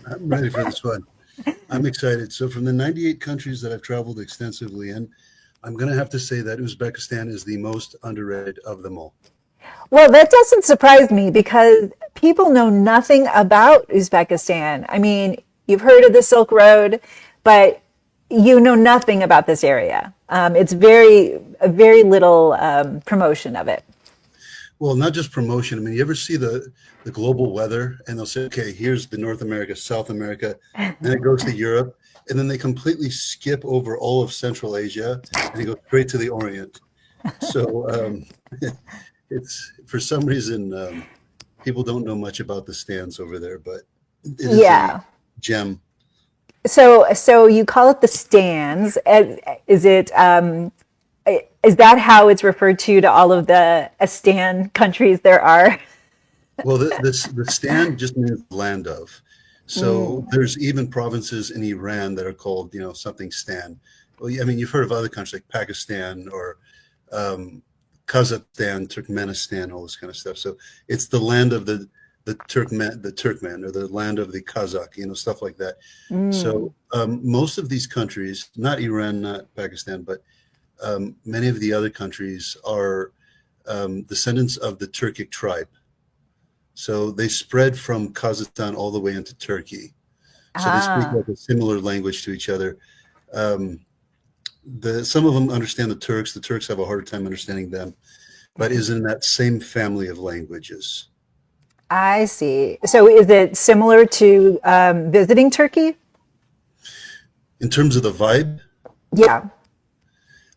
I'm ready for this one. I'm excited. So, from the 98 countries that I've traveled extensively in, I'm going to have to say that Uzbekistan is the most underrated of them all. Well, that doesn't surprise me because people know nothing about Uzbekistan. I mean, you've heard of the Silk Road, but you know nothing about this area. It's very little promotion of it. Well, not just promotion. I mean, you ever see the global weather and they'll say, okay, here's the North America, South America, and it goes to Europe, and then they completely skip over all of Central Asia and they go straight to the Orient. So it's for some reason people don't know much about the stands over there, but it is a Yeah. gem. So you call it the stands. Is it? Is that how it's referred to all of the Astan countries there are? Well, the stand just means land of. So Mm, there's even provinces in Iran that are called, something stan. Well, I mean, you've heard of other countries like Pakistan or um, Kazakhstan, Turkmenistan, all this kind of stuff. So it's the land of the Turkmen, or the land of the Kazakh, stuff like that. So mm. most of these countries, not Iran, not Pakistan, but many of the other countries are descendants of the Turkic tribe. So they spread from Kazakhstan all the way into Turkey. So they speak Ah, like a similar language to each other. Um, some of them understand the Turks. The Turks have a harder time understanding them, but is in that same family of languages. I see. So is it similar to visiting Turkey? In terms of the vibe, Yeah.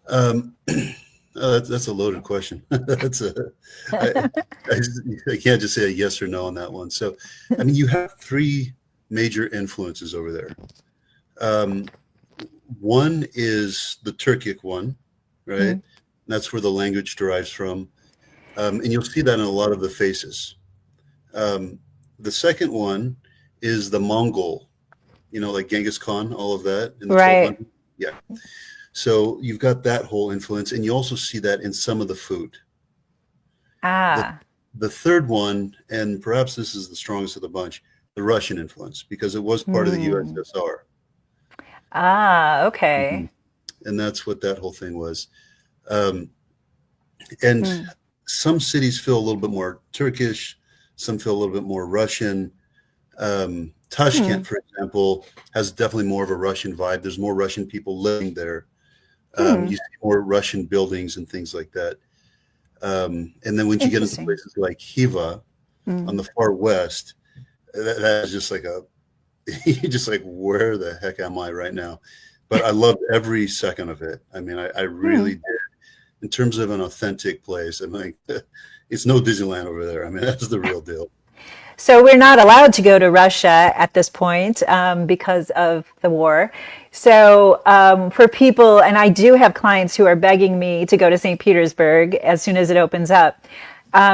um, that's a loaded question. I, I, I can't just say a yes or no on that one. So, I mean, you have three major influences over there. Um, One is the Turkic one, right? Mm, That's where the language derives from. And you'll see that in a lot of the faces. Um, the second one is the Mongol, like Genghis Khan, all of that in the right. 1200s. Yeah. So you've got that whole influence, and you also see that in some of the food. The Ah. the third one, and perhaps this is the strongest of the bunch, the Russian influence, because it was part of the Mm. USSR. Ah, Mhm. okay. And that's what that whole thing was. Um, and Mm. some cities feel a little bit more Turkish, some feel a little bit more Russian. Hmm. Tashkent, for example, has definitely more of a Russian vibe. There's more Russian people living there. Hmm. You see more Russian buildings and things like that. And then once you get into Interesting. places like Hiva on Mm. the far west, that is just like you're just like, where the heck am I right now? But I loved every second of it. I mean, I Hmm. really did. In terms of an authentic place, I'm like, it's no Disneyland over there. I mean, that's the real deal. So we're not allowed to go to Russia at this point because of the war. So for people, and I do have clients who are begging me to go to St. Petersburg as soon as it opens up.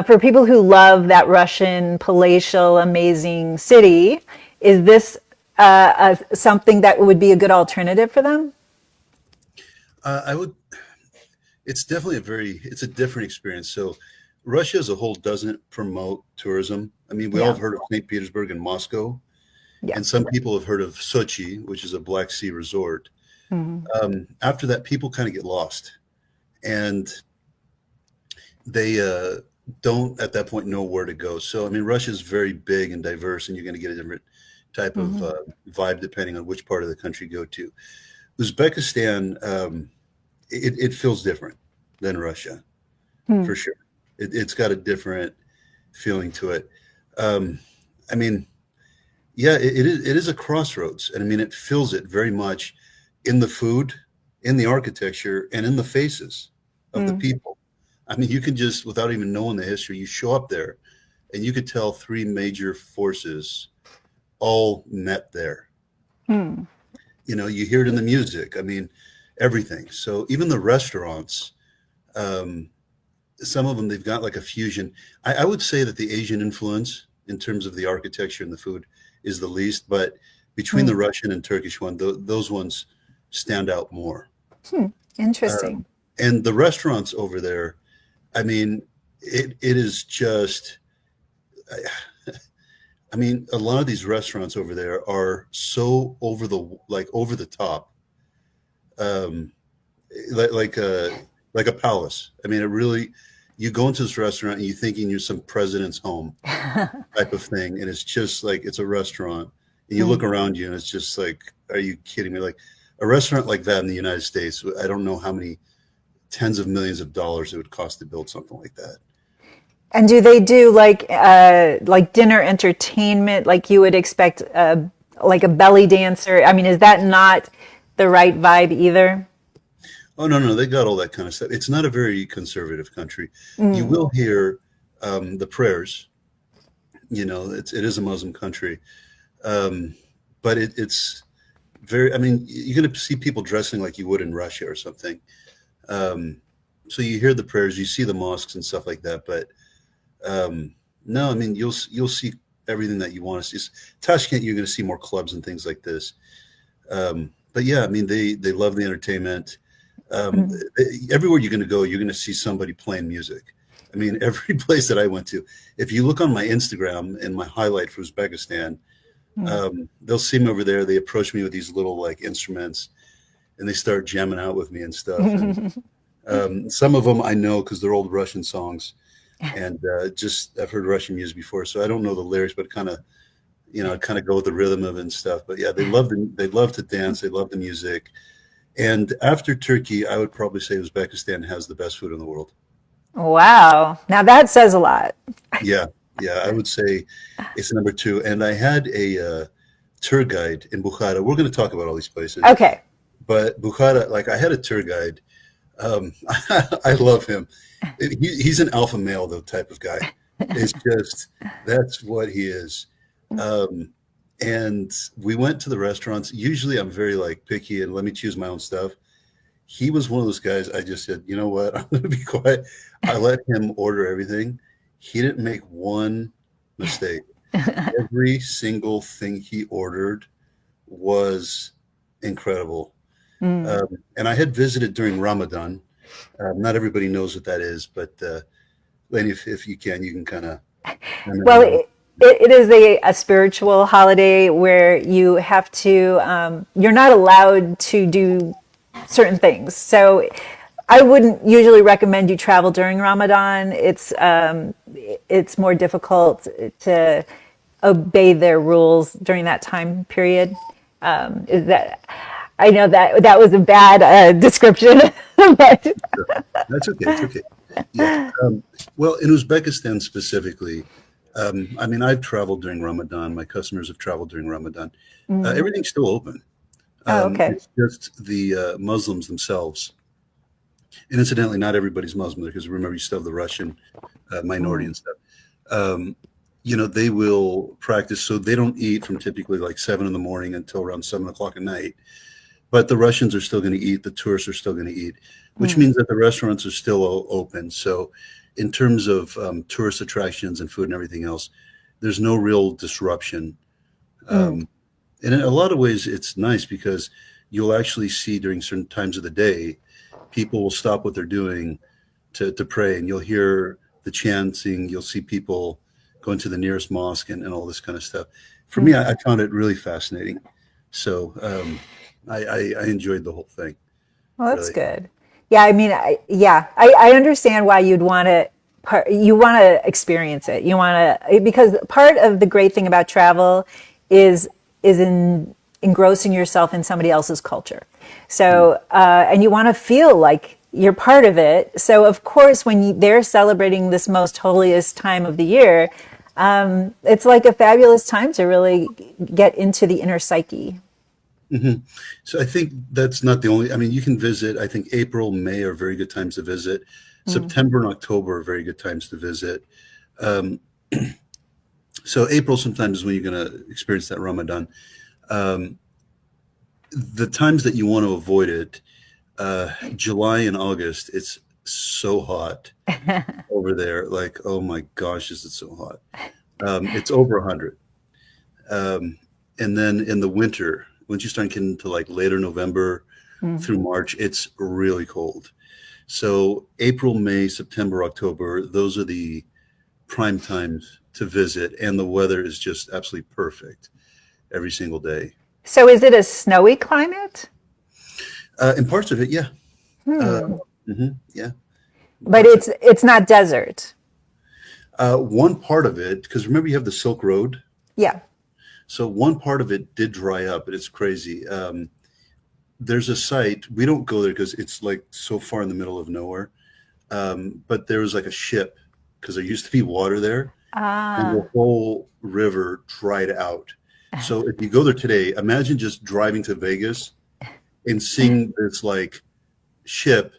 For people who love that Russian palatial, amazing city, is this something that would be a good alternative for them? I would. It's definitely it's a different experience. So Russia as a whole doesn't promote tourism. I mean, we all Yeah, have heard of St. Petersburg and Moscow, yeah. and some people have heard of Sochi, which is a Black Sea resort. Mhm. After that, people kind of get lost, and they don't at that point know where to go. So, I mean, Russia is very big and diverse, and you're going to get a different type of Mhm. vibe depending on which part of the country you go to. Uzbekistan, it feels different than Russia Hmm. for sure. It's got a different feeling to it. Um, I mean, yeah, it is a crossroads, and I mean, it feels it very much in the food, in the architecture, and in the faces of the Hmm. people. I mean, you can just, without even knowing the history, you show up there, and you could tell three major forces all met there. Hmm. You hear it in the music. I mean, everything. So even the restaurants, um, some of them they've got like a fusion. I would say that the Asian influence in terms of the architecture and the food is the least, but between the Hmm. Russian and Turkish one, those ones stand out more. Hmm. Um, Interesting. and the restaurants over there, I mean, it is just I mean, a lot of these restaurants over there are so over the top, um, like like a like a palace. I mean, it really. You go into this restaurant and you thinking you're some president's home type of thing, and it's just like it's a restaurant. And you look Mm. around you, and it's just like, are you kidding me? Like a restaurant like that in the United States, I don't know how many tens of millions of dollars it would cost to build something like that. And do they do like dinner entertainment like you would expect like a belly dancer? I mean, is that not the right vibe either? Oh no, no, they got all that kind of stuff. It's not a very conservative country. You Mm. will hear the prayers. It is a Muslim country, um, but it's very. I mean, you're going to see people dressing like you would in Russia or something. Um, so you hear the prayers, you see the mosques and stuff like that. But no, I mean, you'll see everything that you want to see. Tashkent, you're going to see more clubs and things like this. But yeah, I mean, they love the entertainment. Um, Mm. Everywhere you're going to go, you're going to see somebody playing music. I mean, every place that I went to, if you look on my Instagram and my highlight for Uzbekistan, Mm. they'll see me over there. They approach me with these little like instruments, and they start jamming out with me and stuff. And some of them I know because they're old Russian songs, and just I've heard Russian music before, so I don't know the lyrics, but kind of go with the rhythm of it and stuff. But yeah, they love to dance. They love the music. And after Turkey, I would probably say Uzbekistan has the best food in the world. Wow. Now that says a lot. Yeah, yeah, I would say it's number two. And I had a tour guide in Bukhara. We're going to talk about all these places, Okay. but Bukhara, like I had a tour guide. Um, I love him. He's an alpha male, though, type of guy. It's just that's what he is. Um, and we went to the restaurants. Usually, I'm very like picky and let me choose my own stuff. He was one of those guys. I just said, you know what, I'm going to be quiet. I let him order everything. He didn't make one mistake. Every single thing he ordered was incredible. Mm. And I had visited during Ramadan. Not everybody knows what that is, but Lane, if you can kind of let Well, everyone know. it is a spiritual holiday where you have to, you're not allowed to do certain things. So I wouldn't usually recommend you travel during Ramadan. It's more difficult to obey their rules during that time period. Is that I know that was a bad description, but That's okay. It's okay. Yeah. Well, in Uzbekistan specifically, I mean, I've traveled during Ramadan. My customers have traveled during Ramadan. mm. Everything's still open. Oh, okay. It's just the Muslims themselves. And incidentally, not everybody's Muslim because remember, you still have the Russian minority Mm. and stuff. Um, they will practice. So they don't eat from typically like 7 in the morning until around 7 o'clock at night. But the Russians are still going to eat. The tourists are still going to eat, which Mm. means that the restaurants are still open. So, in terms of tourist attractions and food and everything else, there's no real disruption. Mm. Um, and in a lot of ways, it's nice because you'll actually see during certain times of the day, people will stop what they're doing to pray, and you'll hear the chanting. You'll see people going to the nearest mosque and all this kind of stuff. For me, Mm. I found it really fascinating. So I enjoyed the whole thing, Well, that's really. good. Yeah, I mean, I understand why you'd want to you want to experience it. You want to because part of the great thing about travel is in engrossing yourself in somebody else's culture. Mm. So, and you want to feel like you're part of it. So, of course, when they're celebrating this most holiest time of the year, it's like a fabulous time to really get into the inner psyche. Mhm. So I think that's not the only. I mean, you can visit. I think April, May are very good times to visit. Mm. September and October are very good times to visit. Um, so April sometimes is when you're going to experience that Ramadan. Um, the times that you want to avoid it, July and August, it's so hot over there. Like, oh my gosh, is it so hot? It's over 100. Um, and then in the winter, once you start getting to like later November Mm. through March, it's really cold. So April, May, September, October, those are the prime times to visit, and the weather is just absolutely perfect every single day. So is it a snowy climate? In parts of it, yeah. Uh, Hmm. yeah, But parts of it's not desert. one part of it, because remember you have the Silk Road. Yeah. So one part of it did dry up, but it's crazy. There's a site, we don't go there because it's like so far in the middle of nowhere. But there was like a ship because there used to be water there, and the Ah. whole river dried out. So if you go there today, imagine just driving to Vegas and seeing this like ship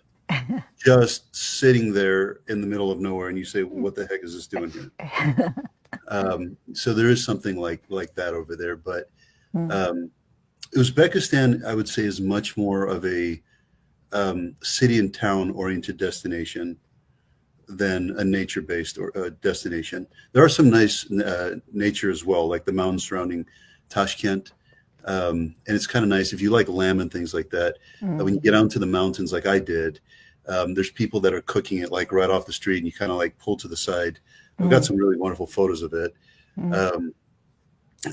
just sitting there in the middle of nowhere, and you say, "What the heck is this doing here?" So there is something like that over there, but Hmm. um, Uzbekistan, I would say, is much more of a city and town oriented destination than a nature based or destination. There are some nice nature as well, like the mountains surrounding Tashkent. And it's kind of nice if you like lamb and things like that. When you Hmm. get out into the mountains, like I did, there's people that are cooking it like right off the street, and you kind of like pull to the side. I've got Hmm. some really wonderful photos of it. Hmm. Um,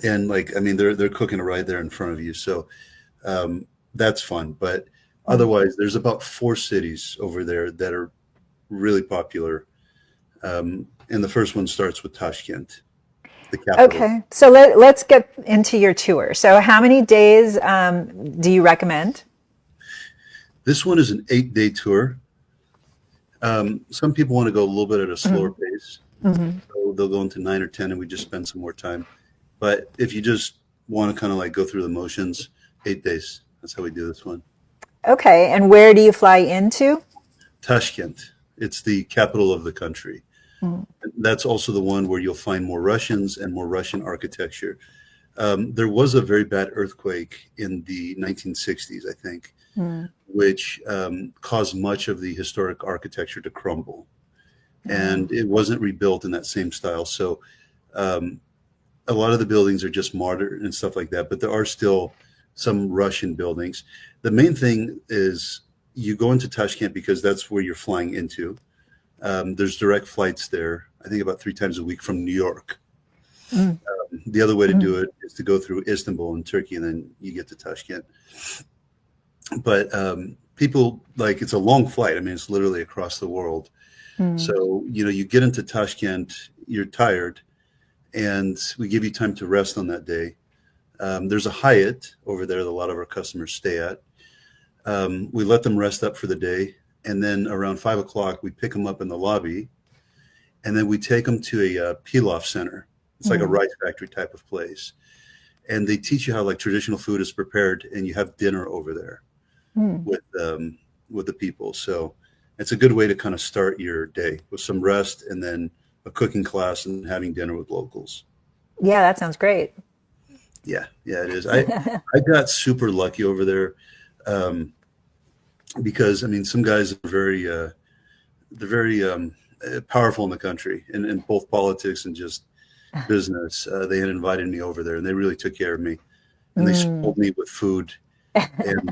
and like, I mean, they're cooking it right there in front of you. So that's fun. But Hmm. otherwise, there's about four cities over there that are really popular. And the first one starts with Tashkent, the capital. Okay, so let's get into your tour. So how many days do you recommend? This one is an 8-day tour. Some people want to go a little bit at a slower Mhm. pace. Mhm. So they'll go into 9 or 10 and we just spend some more time. But if you just want to kind of like go through the motions, 8 days. That's how we do this one. Okay, and where do you fly into? Tashkent, it's the capital of the country. Mm. That's also the one where you'll find more Russians and more Russian architecture. There was a very bad earthquake in the 1960s, I think, Mm. which caused much of the historic architecture to crumble. Mm. And it wasn't rebuilt in that same style. So um, a lot of the buildings are just modern and stuff like that, but there are still some Russian buildings. The main thing is you go into Tashkent because that's where you're flying into. There's direct flights there, I think about 3 times a week from New York. Mm. The other way to Mm. do it is to go through Istanbul in Turkey, and then you get to Tashkent. But people like it's a long flight. I mean, it's literally across the world. Mm. So, you get into Tashkent, you're tired, and we give you time to rest on that day. There's a Hyatt over there that a lot of our customers stay at. We let them rest up for the day. And then around 5 o'clock, we pick them up in the lobby. And then we take them to a pilaf center. It's like a Mm. rice factory type of place. And they teach you how like traditional food is prepared, and you have dinner over there Mm. with the people. So it's a good way to kind of start your day with some rest and then a cooking class and having dinner with locals. Yeah, that sounds great. Yeah, yeah, it is. I got super lucky over there um, because I mean some guys are very powerful in the country in both politics and just business. They had invited me over there and they really took care of me and they Mm. spoiled me with food. And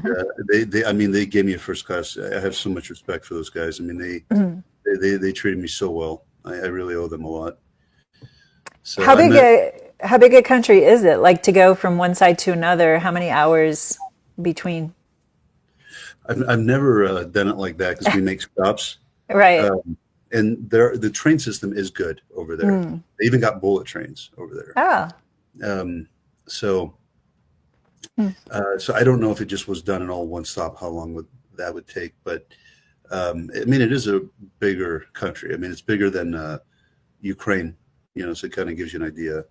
they I mean they gave me a first class. I have so much respect for those guys. I mean Mm. they treated me so well. I really owe them a lot. So How I big met. a country is it? Like to go from one side to another, how many hours between? I've never done it like that because we make stops, Right. um, and the train system is good over there. Mm. They even got bullet trains over Oh. there. So Mm. so I don't know if it just was done in all one stop, how long would that would take, but I mean it is a bigger country. I mean it's bigger than Ukraine, so it kind of gives you an idea.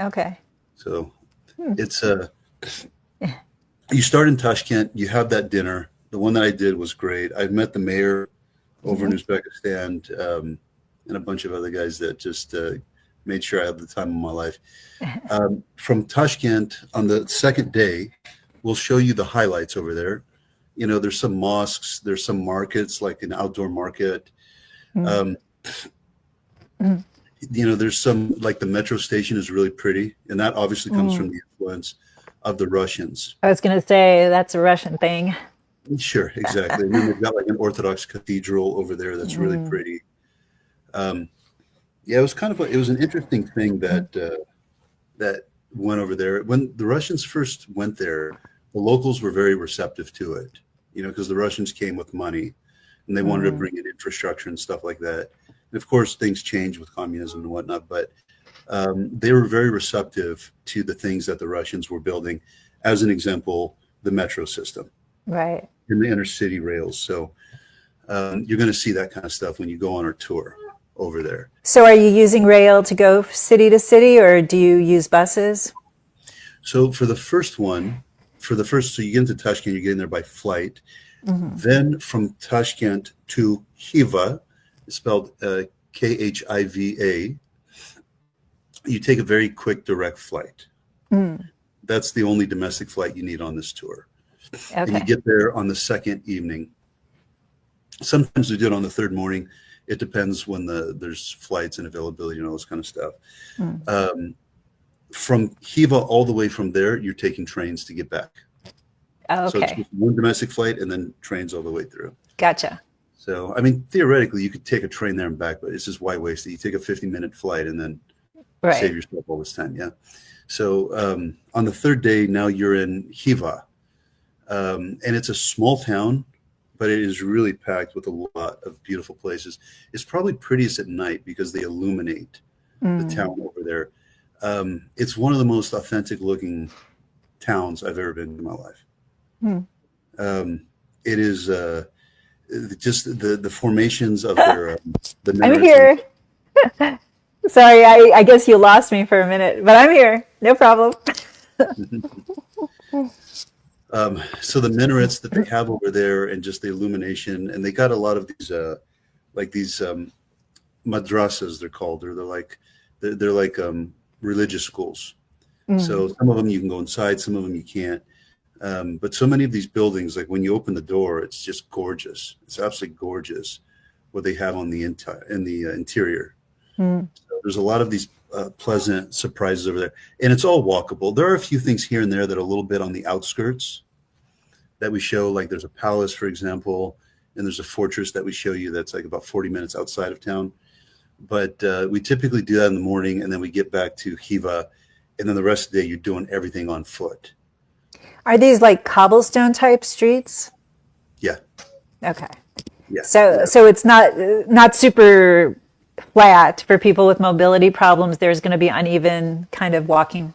Okay. So Hmm. it's you start in Tashkent, you have that dinner. The one that I did was great. I met the mayor over in Mhm. Uzbekistan, and a bunch of other guys that just made sure I had the time of my life. From Tashkent on the second day, we'll show you the highlights over there. There's some mosques, there's some markets, like an outdoor market. Mm. Um, Mm. there's some, like the metro station is really pretty, and that obviously comes Mm. from the influence of the Russians. I was going to say that's a Russian thing. Sure, exactly. And then they've got like an Orthodox cathedral over there that's really Mm. pretty. Um, Yeah, it was kind of it was an interesting thing that that went over there. When the Russians first went there, the locals were very receptive to it, because the Russians came with money and they wanted to Mm, bring in infrastructure and stuff like that. And of course, things changed with communism and whatnot, but they were very receptive to the things that the Russians were building. As an example, the metro system right. and the inner city rails. So you're going to see that kind of stuff when you go on our tour over there. So are you using rail to go city to city, or do you use buses? So for the first one, so you get into Tashkent, you're getting there by flight. Hmm. Then from Tashkent to Khiva, it's spelled Khiva, you take a very quick direct flight. Mm, That's the only domestic flight you need on this tour. And you okay. get there on the second evening. Sometimes we do it on the third morning. It depends when there's flights and availability and all this kind of stuff. Mm. Um, from Khiva all the way from there, you're taking trains to get back. Oh, So it's okay. just one domestic flight and then trains all the way through. Gotcha. So, I mean, theoretically, you could take a train there and back, but it's just why waste it? You take a 50-minute flight and then save Right. yourself all this time. Yeah. So on the third day, now you're in Khiva. And it's a small town, but it is really packed with a lot of beautiful places. It's probably prettiest at night because they illuminate the Mm, town over there. It's one of the most authentic looking towns I've ever been in my life. mm. It is just the formations of their the I'm minarets. here. Sorry, I guess you lost me for a minute, but I'm here. No problem. So the minarets that they have over there, and just the illumination, and they got a lot of these like these madrasas, they're called, or they're like religious schools. Mm, So some of them you can go inside, some of them you can't. But so many of these buildings, like when you open the door, it's just gorgeous. It's absolutely gorgeous what they have on the interior. mm. So there's a lot of these pleasant surprises over there, and it's all walkable. There are a few things here and there that are a little bit on the outskirts that we show. Like there's a palace, for example, and there's a fortress that we show you that's like about 40 minutes outside of town. But we typically do that in the morning, and then we get back to Khiva, and then the rest of the day you're doing everything on foot. Are these like cobblestone type streets? Yeah, Okay. yeah, yeah. So it's not super flat for people with mobility problems. There's going to be uneven kind of walking.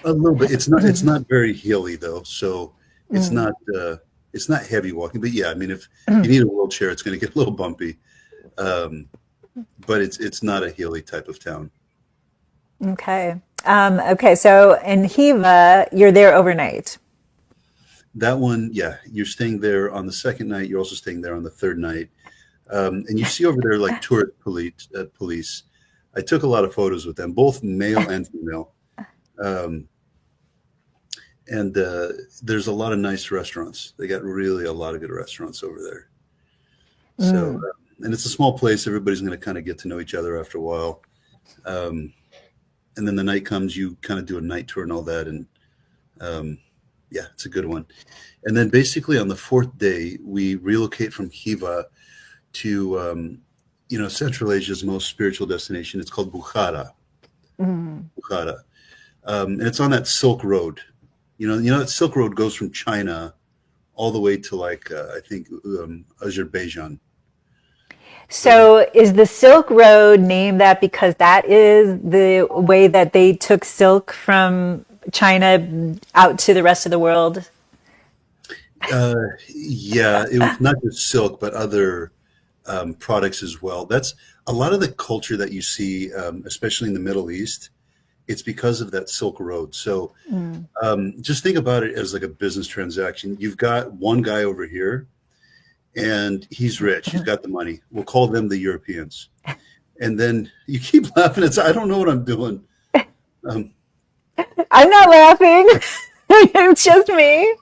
A little bit. It's not very hilly though, so it's Mm, not it's not heavy walking. But yeah, I mean, if you need a wheelchair, it's going to get a little bumpy. Um, but it's not a hilly type of town. okay. Okay. So in Hiva, you're there overnight. That one, yeah, you're staying there on the second night. You're also staying there on the third night, and you see over there like tourist police. Police. I took a lot of photos with them, both male and female. Um, and there's a lot of nice restaurants. They got really a lot of good restaurants over there. So, Mm. and it's a small place. Everybody's going to kind of get to know each other after a while. Um, and then the night comes, you kind of do a night tour and all that. And um, yeah, it's a good one. And then basically on the fourth day, we relocate from Khiva to, Central Asia's most spiritual destination. It's called Bukhara. Mm. Bukhara. And it's on that Silk Road. That Silk Road goes from China all the way to like, I think, Azerbaijan. So So is the Silk Road named that because that is the way that they took silk from China out to the rest of the world? yeah, it was not just silk, but other products as well. That's a lot of the culture that you see, especially in the Middle East. It's because of that Silk Road. So Mm. just think about it as like a business transaction. You've got one guy over here, and he's rich. He's got the money. We'll call them the Europeans. And then you keep laughing. I don't know what I'm doing. Um, I'm not laughing. It's just me.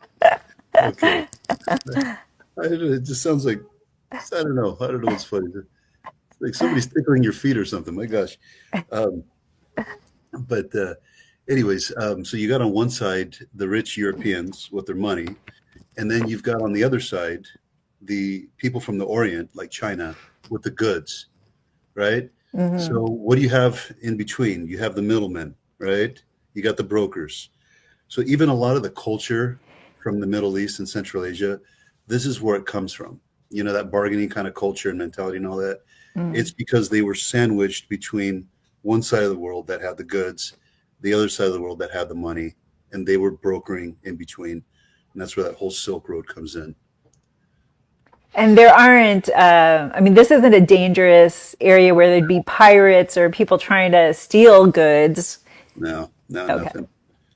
okay. It just sounds like, I don't know. I don't know what's funny. It's like somebody's tickling your feet or something. My gosh. Um, but anyways, so you got on one side the rich Europeans with their money, and then you've got on the other side the people from the Orient, like China, with the goods. right? Hmm. So what do you have in between? You have the middlemen, right? You got the brokers. So even a lot of the culture from the Middle East and Central Asia, this is where it comes from. You know, that bargaining kind of culture and mentality and all that. Mm. It's because they were sandwiched between one side of the world that had the goods, the other side of the world that had the money, and they were brokering in between. And that's where that whole Silk Road comes in. And there aren't, I mean, this isn't a dangerous area where there'd be pirates or people trying to steal goods. No, no, Okay. nothing.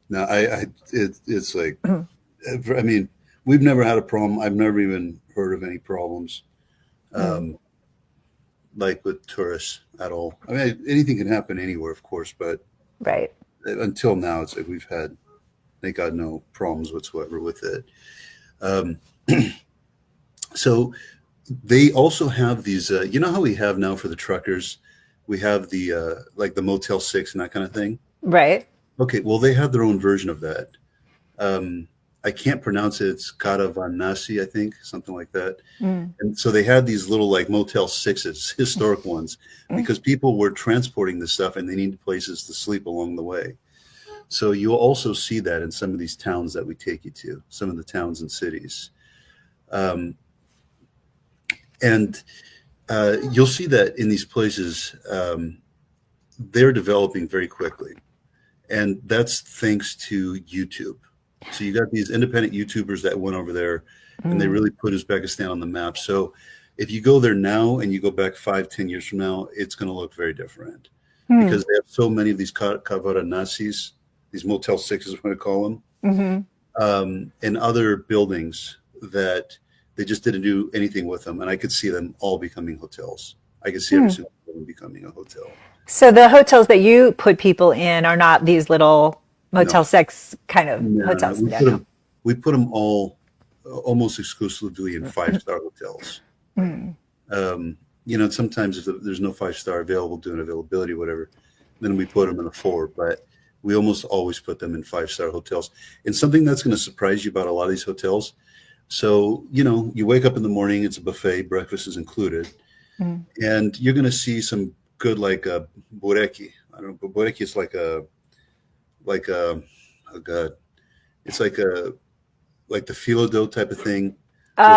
No, it's like, I mean, we've never had a problem. I've never even heard of any problems, Mm. um, like with tourists at all. I mean, anything can happen anywhere, of course, but Right. until now, it's like we've had, thank God, no problems whatsoever with it. Um, so they also have these, you know how we have now for the truckers, we have the like the Motel 6 and that kind of thing. Right. Okay, well, they have their own version of that. Um, I can't pronounce it. It's Karavanasi, I think, something like that. Mm. And so they had these little like Motel 6s, historic ones, Mm. because people were transporting this stuff and they needed places to sleep along the way. So you'll also see that in some of these towns that we take you to, some of the towns and cities. Um, and you'll see that in these places, they're developing very quickly. And that's thanks to YouTube. So you got these independent YouTubers that went over there and they Mm. really put Uzbekistan on the map. So if you go there now and you go back 5, 10 years from now, it's going to look very different Mm. because they have so many of these kavara nasis, these Motel 6s, what I call them, Hmm. and other buildings that they just didn't do anything with them. And I could see them all becoming hotels. I could see every Mm. single one becoming a hotel. So the hotels that you put people in are not these little No, Motel 6 kind of no, no. hotels. No, no. We put them all almost exclusively in 5 star hotels. Mm. Um, you know, sometimes if there's no 5 star available due to availability, whatever, then we put them in a 4. But we almost always put them in 5 star hotels. And something that's going to surprise you about a lot of these hotels. So, you know, you wake up in the morning, it's a buffet, breakfast is included, Mm. and you're going to see some good like bureki. I don't know, but bureki is like a oh god, it's like the phyllo dough type of thing with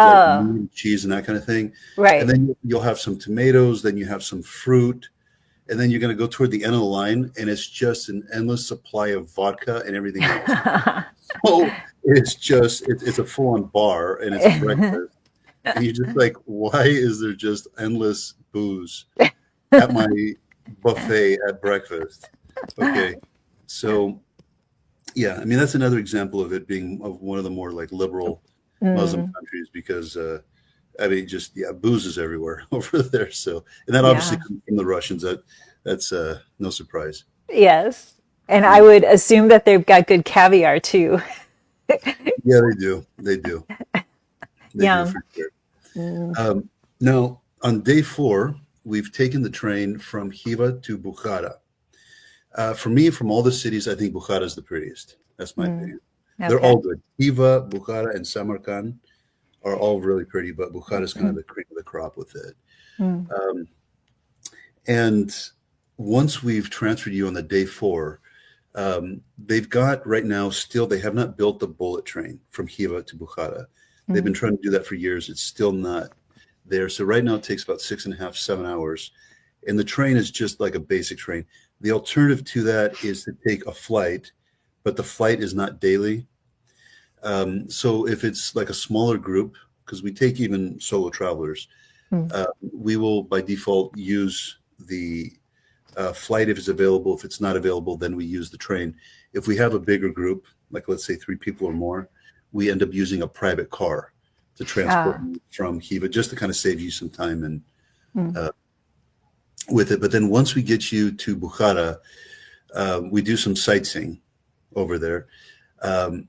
like Oh, meat and cheese and that kind of thing. And right. then you'll have some tomatoes, then you have some fruit, and then you're going to go toward the end of the line, and it's just an endless supply of vodka and everything else. So it's a full on bar, and it's breakfast, and you're just like, why is there just endless booze at my buffet at breakfast? Okay, so yeah, I mean that's another example of it being of one of the more like liberal Muslim Mm. countries because I mean just yeah, booze is everywhere over there. So and that obviously Yeah. comes from the Russians. That's no surprise. Yes. And I Yeah, would assume that they've got good caviar too. yeah, they do. They do. They do Yum. for sure. Mm. Now on day 4, we've taken the train from Khiva to Bukhara. For me, from all the cities, I think Bukhara is the prettiest. That's my Mm. opinion. They're Okay. all good. Khiva, Bukhara, and Samarkand are all really pretty, but Bukhara is kind of Mm. the cream of the crop with it. Mm. Um, and once we've transferred you on the day 4, they've got right now still, they have not built the bullet train from Khiva to Bukhara. They've been Mm. trying to do that for years. It's still not there. So right now it takes about 6.5, 7 hours. And the train is just like a basic train. The alternative to that is to take a flight, but the flight is not daily. So if it's like a smaller group, because we take even solo travelers, Mm. we will by default use the flight if it's available. If it's not available, then we use the train. If we have a bigger group, like let's say 3 people or more, we end up using a private car to transport Ah. you from Hiva just to kind of save you some time and Mm. uh, with it. But then once we get you to Bukhara, we do some sightseeing over there. Um,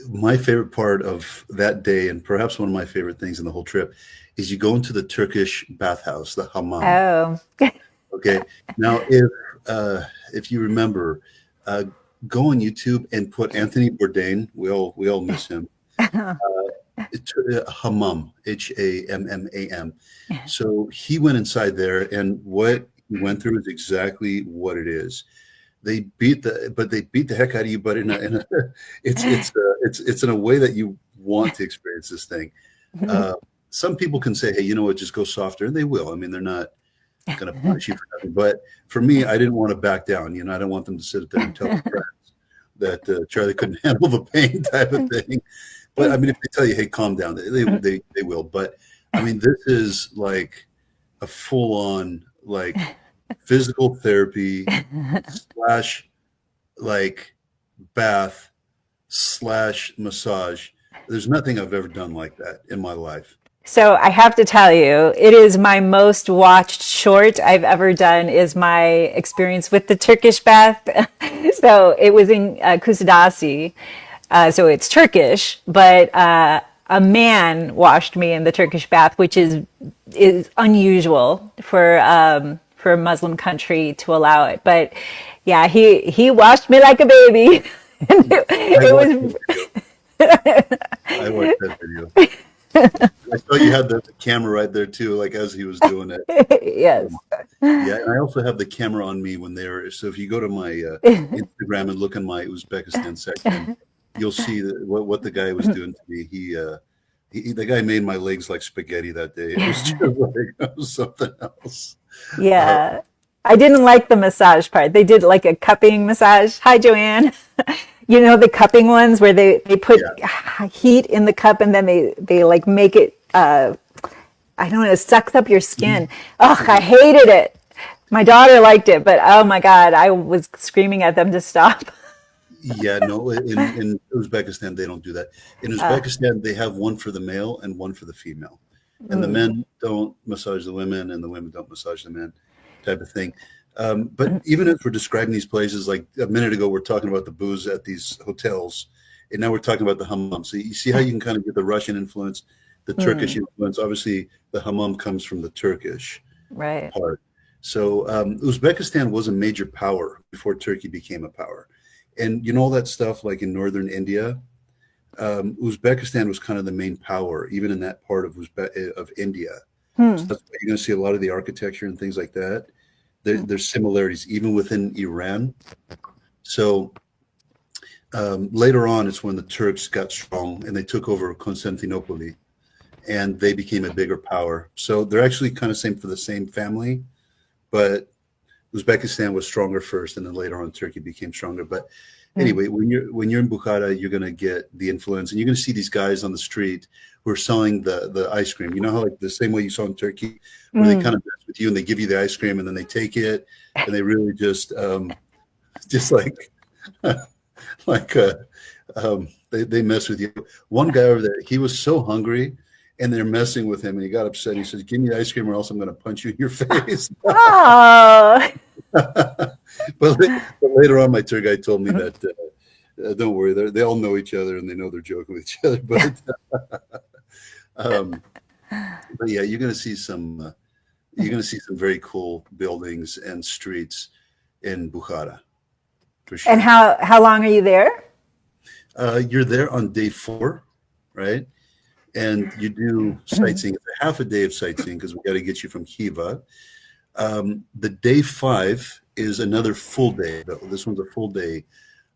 my favorite part of that day, and perhaps one of my favorite things in the whole trip, is you go into the Turkish bathhouse, the hammam. Oh. Okay. Now, if you remember, uh, go on YouTube and put Anthony Bourdain. We all miss him. Hammam, Hammam. So he went inside there, and what he went through is exactly what it is. They beat the heck out of you, but it's in a way that you want to experience this thing. Uh, some people can say, hey, you know what, just go softer, and they will. I mean, they're not going to punish you for nothing. But for me, I didn't want to back down. I didn't want them to sit there and tell their friends that Charlie couldn't handle the pain, type of thing. But I mean, if they tell you, hey, calm down, they will. But I mean, this is like a full on like physical therapy slash like bath slash massage. There's nothing I've ever done like that in my life. So I have to tell you, it is my most watched short I've ever done is my experience with the Turkish bath. So it was in Kusadasi. So it's Turkish, but a man washed me in the Turkish bath, which is unusual for a Muslim country to allow it. But yeah, he washed me like a baby. And it was. I watched that video. I saw you had the camera right there too, like as he was doing it. Yes. Yeah, and I also have the camera on me when they're. So if you go to my Instagram and look in my Uzbekistan section, you'll see what the guy was doing to me. The guy made my legs like spaghetti that day. It was just like it was something else. Yeah. I didn't like the massage part. They did like a cupping massage. Hi, Joanne. You know, the cupping ones where they put heat in the cup and then they like make it, I don't know, it sucks up your skin. Oh, I hated it. My daughter liked it, but oh my God, I was screaming at them to stop. Yeah, no, in Uzbekistan, they don't do that. In Uzbekistan, they have one for the male and one for the female. And the men don't massage the women and the women don't massage the men, type of thing. But even as we're describing these places, like a minute ago, we're talking about the booze at these hotels, and now we're talking about the hammam. So you see how you can kind of get the Russian influence, the Turkish influence. Obviously, the hammam comes from the Turkish part. So Uzbekistan was a major power before Turkey became a power. And you know all that stuff like in northern India, Uzbekistan was kind of the main power, even in that part of India. So that's why you're going to see a lot of the architecture and things like that. There's similarities even within Iran. So later on, it's when the Turks got strong and they took over Constantinople and they became a bigger power. So they're actually kind of same for the same family, but Uzbekistan was stronger first, and then later on Turkey became stronger. But anyway, when you're in Bukhara, you're going to get the influence, and you're going to see these guys on the street who are selling the ice cream. You know how like the same way you saw in Turkey, where they kind of mess with you and they give you the ice cream and then they take it and they really just like they mess with you. One guy over there, he was so hungry. And they're messing with him, and he got upset. He says, "Give me the ice cream, or else I'm going to punch you in your face." Oh. But later on, my tour guide told me that don't worry, they all know each other and they know they're joking with each other. But yeah, you're going to see some very cool buildings and streets in Bukhara, for sure. And how long are you there? You're there on day 4, right? And you do sightseeing. It's a half a day of sightseeing because we got to get you from Khiva. The day 5 is another full day. This one's a full day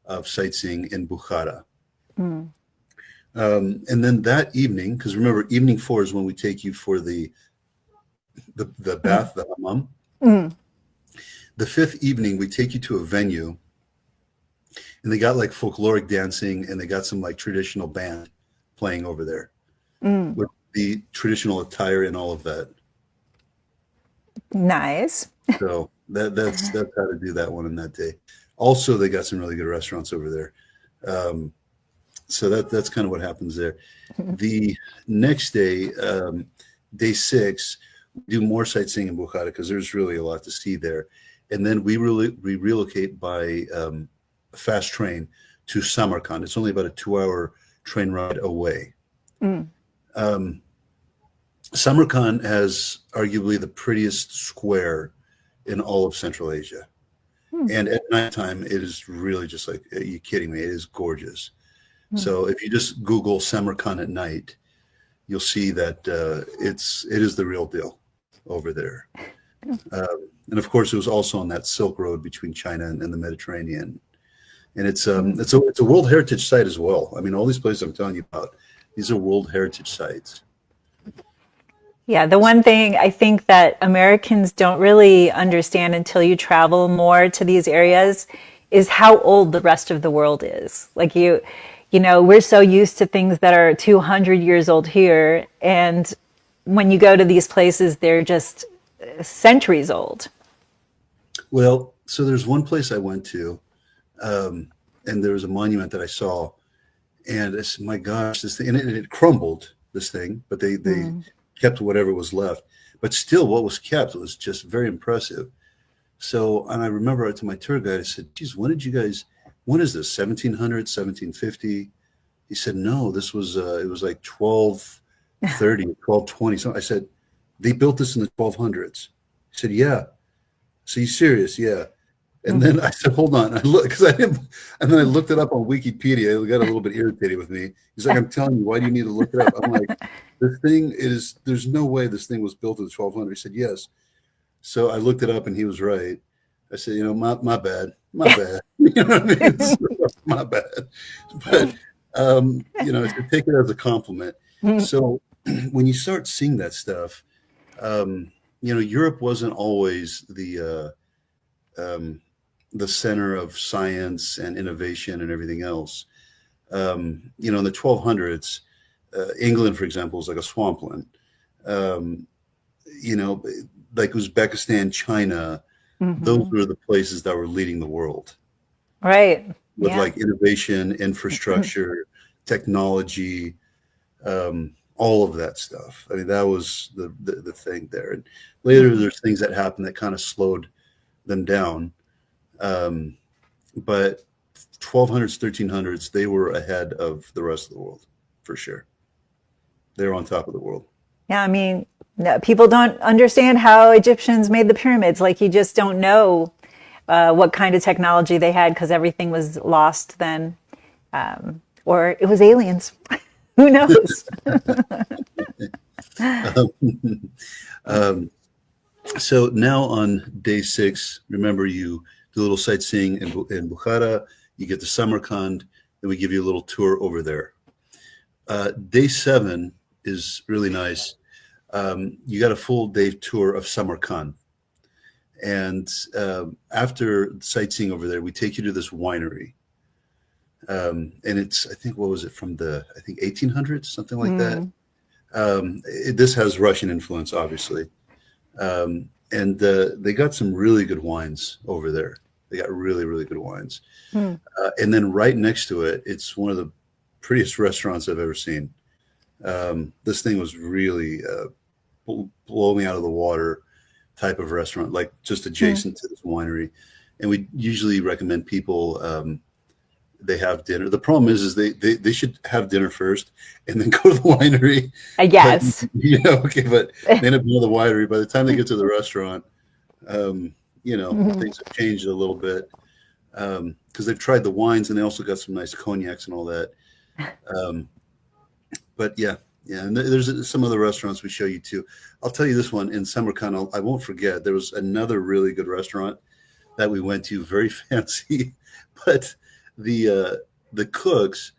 of sightseeing in Bukhara. And then that evening, because remember, evening 4 is when we take you for the bath, the hammam. The 5th evening, we take you to a venue, and they got like folkloric dancing, and they got some like traditional band playing over there. With the traditional attire and all of that. Nice. So that's how to do that one in that day. Also, they got some really good restaurants over there. So that's kind of what happens there. The next day, day 6, we do more sightseeing in Bukhara because there's really a lot to see there. And then we relocate by fast train to Samarkand. It's only about a 2-hour train ride away. Samarkand has arguably the prettiest square in all of Central Asia. And at nighttime, it is really just like, are you kidding me? It is gorgeous. So if you just Google Samarkand at night, you'll see that it is the real deal over there. And of course, it was also on that Silk Road between China and the Mediterranean. And it's a World Heritage Site as well. I mean, all these places I'm telling you about, these are World Heritage Sites. Yeah, the one thing I think that Americans don't really understand until you travel more to these areas is how old the rest of the world is. Like you know, we're so used to things that are 200 years old here, and when you go to these places, they're just centuries old. Well, so there's one place I went to, and there was a monument that I saw, and it's, my gosh, this thing, and it crumbled, this thing, but they kept whatever was left. But still, what was kept was just very impressive. So, and I remember to my tour guide, I said, geez, when is this, 1700, 1750? He said, no, this was, it was like 1230, 1220. So I said, they built this in the 1200s. He said, yeah. So you serious? Yeah. And then I said, hold on. I look, because I didn't, and then I looked it up on Wikipedia. It got a little bit irritated with me. He's like, I'm telling you, why do you need to look it up? I'm like, this thing is, there's no way this thing was built in the 1200s. He said, yes. So I looked it up and he was right. I said, you know, my bad. You know what I mean? My bad. But, you know, to take it as a compliment. So when you start seeing that stuff, you know, Europe wasn't always the center of science and innovation and everything else. You know, in the 1200s, England, for example, was like a swampland. You know, like Uzbekistan, China, those were the places that were leading the world. Right. With Yeah. like innovation, infrastructure, technology, all of that stuff. I mean, that was the thing there. And later, there's things that happened that kind of slowed them down. But 1200s, 1300s, they were ahead of the rest of the world, for sure. They were on top of the world. Yeah, I mean, no, people don't understand how Egyptians made the pyramids. Like, you just don't know what kind of technology they had because everything was lost then. Or it was aliens. Who knows? So now on day 6, remember, you do a little sightseeing in Bukhara, you get to Samarkand, and we give you a little tour over there. Day 7 is really nice. You got a full day tour of Samarkand. And after sightseeing over there, we take you to this winery. And it's, I think, what was it, from the, I think, 1800s, something like that. This has Russian influence, obviously. And they got some really good wines over there. They got really, really good wines. And then right next to it, it's one of the prettiest restaurants I've ever seen. This thing was really blow me out of the water type of restaurant, like just adjacent to this winery. And we usually recommend people, they have dinner. The problem is they should have dinner first and then go to the winery. Yes. But, you know, okay, but they end up going to the winery. By the time they get to the restaurant, you know, things have changed a little bit because they've tried the wines and they also got some nice cognacs and all that. But yeah, and there's some other restaurants we show you too. I'll tell you this one in Samarkand, I won't forget. There was another really good restaurant that we went to, very fancy, but the cooks,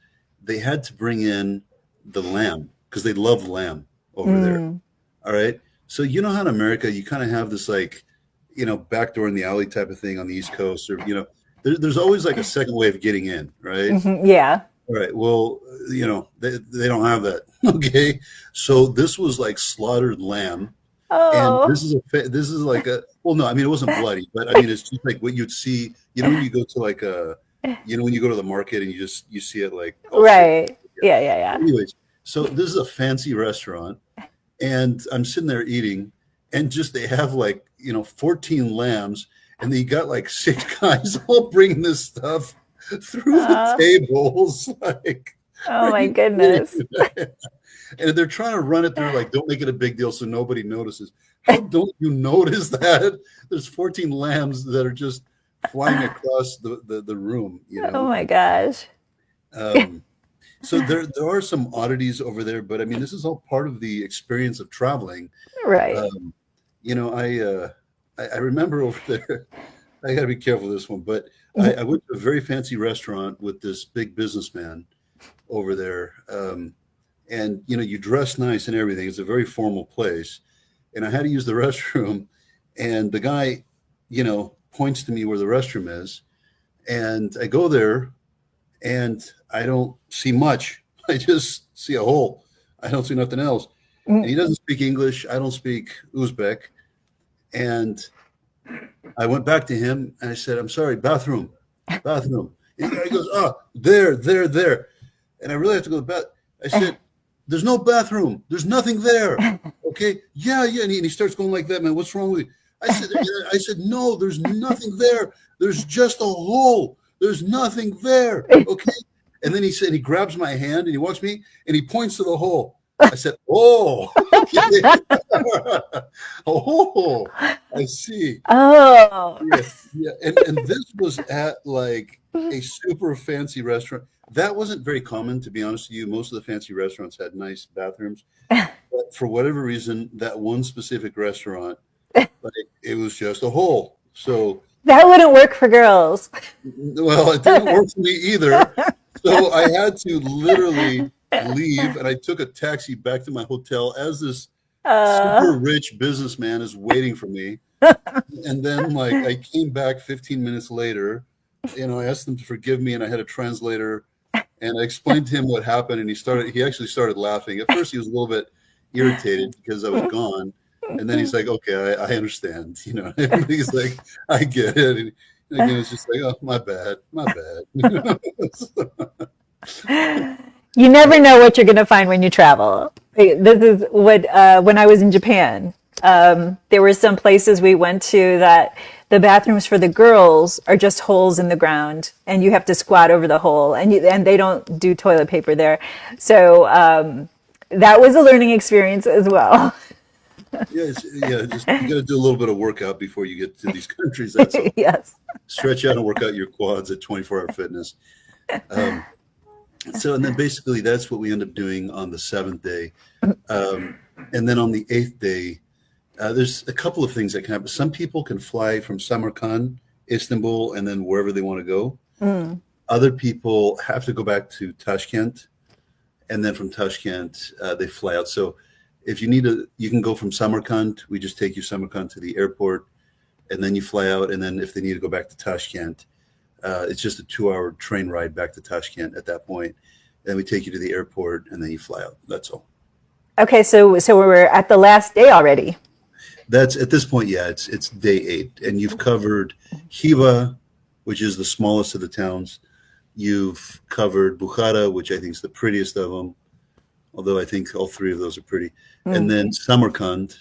they had to bring in the lamb because they love lamb over there. All right. So you know how in America you kind of have this, like, you know, back door in the alley type of thing on the East Coast, or, you know, there's always like a second way of getting in, right? Yeah. All right. Well, you know, they don't have that. Okay. So this was like slaughtered lamb. And Oh, this is like a, well, no, I mean, it wasn't bloody, but I mean, it's just like what you'd see, you know, when you go to like you know, when you go to the market and you see it like, oh, right. shit. Yeah, yeah, yeah. Anyways, so this is a fancy restaurant and I'm sitting there eating and just, they have like, you know, 14 lambs and they got like 6 guys all bringing this stuff through the tables. Like, Oh are my you goodness. kidding me? And they're trying to run it through, like, don't make it a big deal so nobody notices. How don't you notice that? There's 14 lambs that are just flying across the room, you Oh know? my gosh. So there are some oddities over there, but I mean, this is all part of the experience of traveling. Right. Um, you know, I remember over there. I got to be careful with this one, but I went to a very fancy restaurant with this big businessman over there, and you know, you dress nice and everything. It's a very formal place, and I had to use the restroom, and the guy, you know, points to me where the restroom is, and I go there, and I don't see much. I just see a hole. I don't see nothing else. And he doesn't speak English. I don't speak Uzbek. And I went back to him and I said, I'm sorry, bathroom, bathroom. And he goes, oh, there. And I really have to go to the bath. I said, there's no bathroom. There's nothing there. Okay. Yeah. And he starts going like that, man. What's wrong with you? I said, no, there's nothing there. There's just a hole. There's nothing there. Okay. And then he said, he grabs my hand and he walks me and he points to the hole. I said, oh, okay. Oh, I see. Oh. Yeah. And this was at like a super fancy restaurant. That wasn't very common, to be honest with you. Most of the fancy restaurants had nice bathrooms. But for whatever reason, that one specific restaurant, like, it was just a hole. So That wouldn't work for girls. well, it didn't work for me either. So I had to literally leave and I took a taxi back to my hotel as this super rich businessman is waiting for me. And then like I came back 15 minutes later, you know, I asked him to forgive me and I had a translator and I explained to him what happened and he actually started laughing. At first he was a little bit irritated because I was gone. And then he's like, okay, I understand. You know, he's like, I get it. And again, it's just like, oh, my bad. You never know what you're going to find when you travel. This is what, when I was in Japan, there were some places we went to that the bathrooms for the girls are just holes in the ground and you have to squat over the hole and they don't do toilet paper there. So that was a learning experience as well. Just you got to do a little bit of workout before you get to these countries. That's all. Yes. Stretch out and work out your quads at 24-hour fitness. So, and then basically that's what we end up doing on the 7th day. And then on the 8th day, there's a couple of things that can happen. Some people can fly from Samarkand, Istanbul, and then wherever they want to go. Other people have to go back to Tashkent, and then from Tashkent, they fly out. So if you need you can go from Samarkand. We just take you Samarkand to the airport, and then you fly out. And then if they need to go back to Tashkent, it's just a 2-hour train ride back to Tashkent at that point. Then we take you to the airport, and then you fly out. That's all. Okay, so we're at the last day already. That's at this point, yeah. It's day 8, and you've covered Khiva, which is the smallest of the towns. You've covered Bukhara, which I think is the prettiest of them, although I think all 3 of those are pretty. And then Samarkand,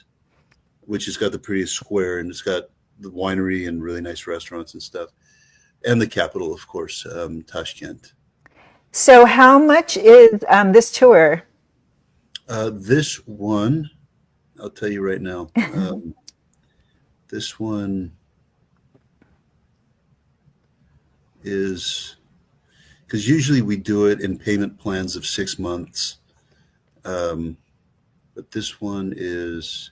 which has got the prettiest square, and it's got the winery and really nice restaurants and stuff. And the capital, of course, Tashkent. So how much is this tour? This one, I'll tell you right now. This one is, because usually we do it in payment plans of 6 months. But this one is,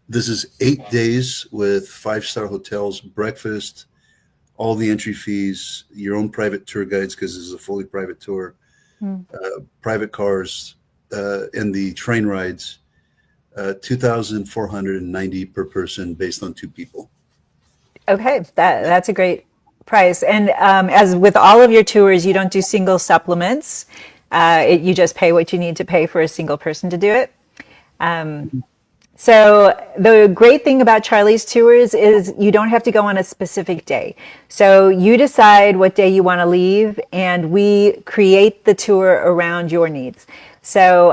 this is 8 days with 5-star hotels, breakfast, all the entry fees, your own private tour guides, because this is a fully private tour, private cars, and the train rides, 2,490 per person based on 2 people. Okay, that's a great price. And as with all of your tours, you don't do single supplements. You just pay what you need to pay for a single person to do it. So the great thing about Charlie's tours is you don't have to go on a specific day. So you decide what day you want to leave, and we create the tour around your needs. So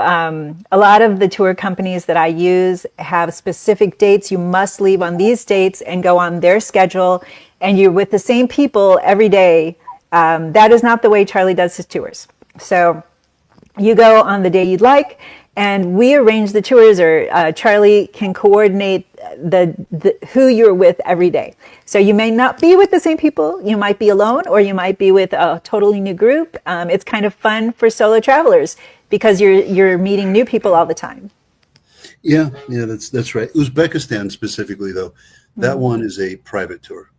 a lot of the tour companies that I use have specific dates. You must leave on these dates and go on their schedule, and you're with the same people every day. That is not the way Charlie does his tours. So you go on the day you'd like, and we arrange the tours, or Charlie can coordinate the who you're with every day. So you may not be with the same people. You might be alone, or you might be with a totally new group. It's kind of fun for solo travelers because you're meeting new people all the time. Yeah, yeah, that's right. Uzbekistan specifically, though, that Mm. one is a private tour.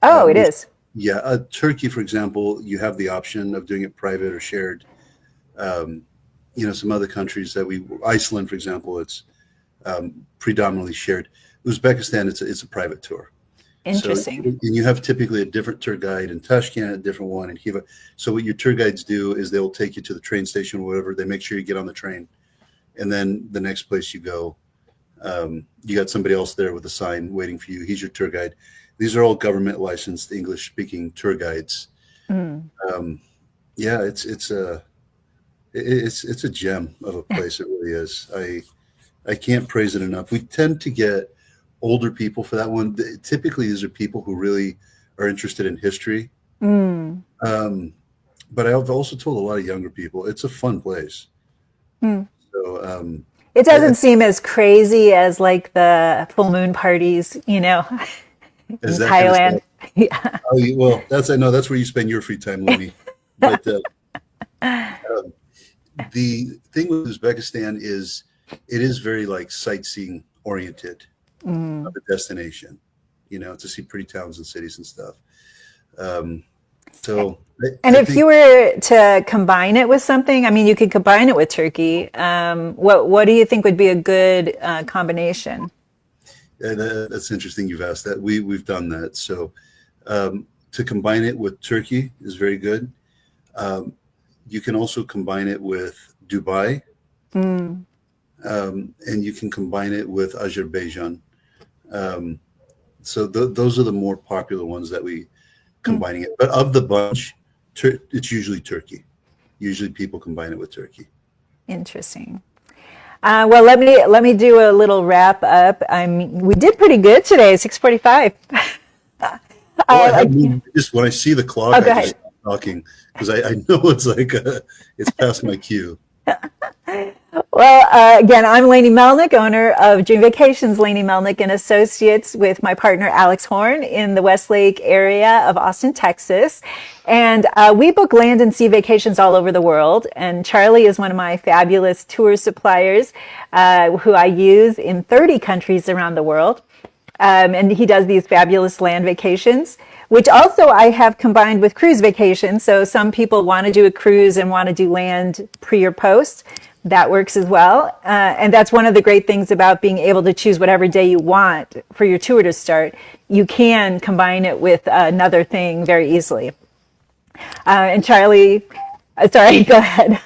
Oh, it There's, is. yeah, Turkey, for example, you have the option of doing it private or shared. Um, some other countries Iceland, for example, it's predominantly shared. Uzbekistan, it's a private tour. So, Interesting. and you have typically a different tour guide in Tashkent, a different one in Khiva. So what your tour guides do is they'll take you to the train station or whatever. They make sure you get on the train, and then the next place you go, you got somebody else there with a sign waiting for you. He's your tour guide. These are all government licensed English speaking tour guides. Mm. Yeah, it's a gem of a place. It really is. I can't praise it enough. We tend to get older people for that one. Typically, these are people who really are interested in history. Mm. But I've also told a lot of younger people it's a fun place. Mm. So It I, doesn't seem as crazy as like the full moon parties, is in that kind of Thailand. stuff? Yeah. Oh, well, I know that's where you spend your free time, Looney. But the thing with Uzbekistan is it is very like sightseeing oriented Mm. of a destination, to see pretty towns and cities and stuff. Um, so And I if think you were to combine it with something, I mean, you could combine it with turkey. What do you think would be a good combination? that's interesting you've asked that. We've done that. So to combine it with Turkey is very good. Um, you can also combine it with Dubai, Mm. and you can combine it with Azerbaijan. Um, so those are the more popular ones that we Mm. combining it. But of the bunch, it's usually Turkey. Usually people combine it with Turkey. Interesting. Well, let me do a little wrap up. We did pretty good today. 6:45. Well, I I, have just when I see the clock, oh, I go just ahead. stop talking because I know it's like it's past my cue. Well, again, I'm Lainey Melnick, owner of Dream Vacations, Lainey Melnick and Associates, with my partner Alex Horn in the Westlake area of Austin, Texas. And we book land and sea vacations all over the world. And Charlie is one of my fabulous tour suppliers who I use in 30 countries around the world. And he does these fabulous land vacations, which also I have combined with cruise vacations. So some people want to do a cruise and want to do land pre or post. That works as well. And that's one of the great things about being able to choose whatever day you want for your tour to start. You can combine it with another thing very easily. And Charlie, sorry, go ahead.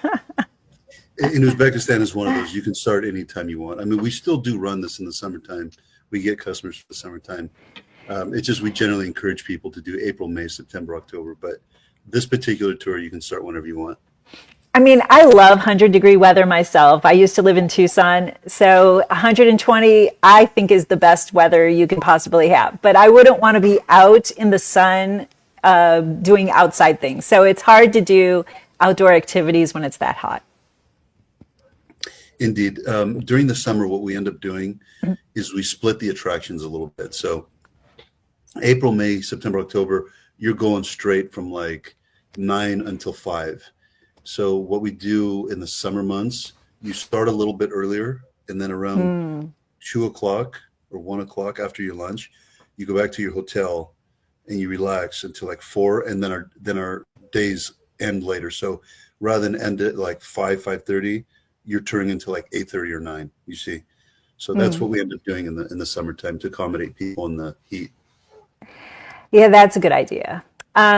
In Uzbekistan is one of those you can start anytime you want. I mean, we still do run this in the summertime. We get customers for the summertime. It's just we generally encourage people to do April, May, September, October. But this particular tour, you can start whenever you want. I mean, I love 100-degree weather myself. I used to live in Tucson. So 120, I think, is the best weather you can possibly have. But I wouldn't want to be out in the sun doing outside things. So it's hard to do outdoor activities when it's that hot. Indeed. During the summer, what we end up doing is we split the attractions a little bit. So April, May, September, October, you're going straight from like 9 until 5. So what we do in the summer months, you start a little bit earlier, and then around Mm. 2 o'clock or 1 o'clock after your lunch, you go back to your hotel and you relax until like 4, and then our days end later. So rather than end at like 5:30, you're turning into like 8:30 or 9. You see, so that's Mm. what we end up doing in the summertime to accommodate people in the heat. Yeah, that's a good idea.